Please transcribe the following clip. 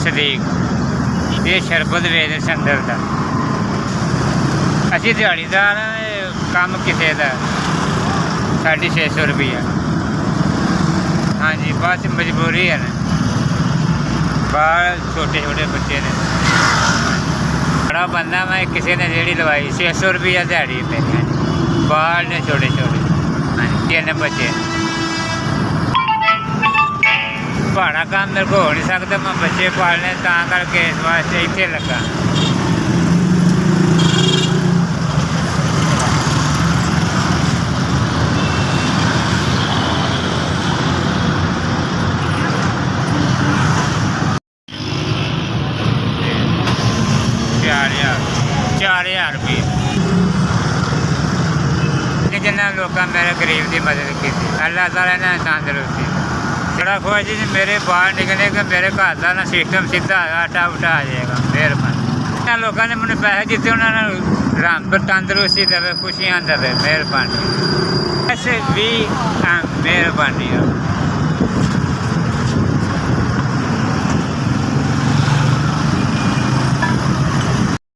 ਸਦੀਕ ਇਹ ਸ਼ਰਬਤ ਵੇਚਦੇ ਸੰਦਰ ਦਾ। ਅਸੀਂ ਦਿਹਾੜੀਦਾਰ ਕੰਮ ਕਿਸੇ ਦਾ 650 रुपया। हाँ जी बस मजबूरी है ना, बाहर छोटे छोटे बच्चे ने। बड़ा बंदा मैं किसी ने रेहड़ी लवाई 600 रुपया दिहाड़ी मेरी। बाहर ने छोटे छोटे। हाँ जी 3 बच्चे। भाड़ा काम मेरे को हो नहीं सकता, मैं बच्चे पालने ता करके इस वास्ते इतने लगा। चार हज़ार रुपये जिन्होंने लोगों मेरे गरीब की मदद की। अल्लाह ताला ने तंदरुस्ती बड़ा खुश जी मेरे बाहर निकले कि मेरे घर का ना सिस्टम सीधा आटा उटा आ जाएगा। मेहरबानी लोगों ने मैंने पैसे दिते, उन्होंने राम पर तंदरुस्ती देवे, खुशियाँ देवे। मेहरबानी ऐसे भी मेहरबानी।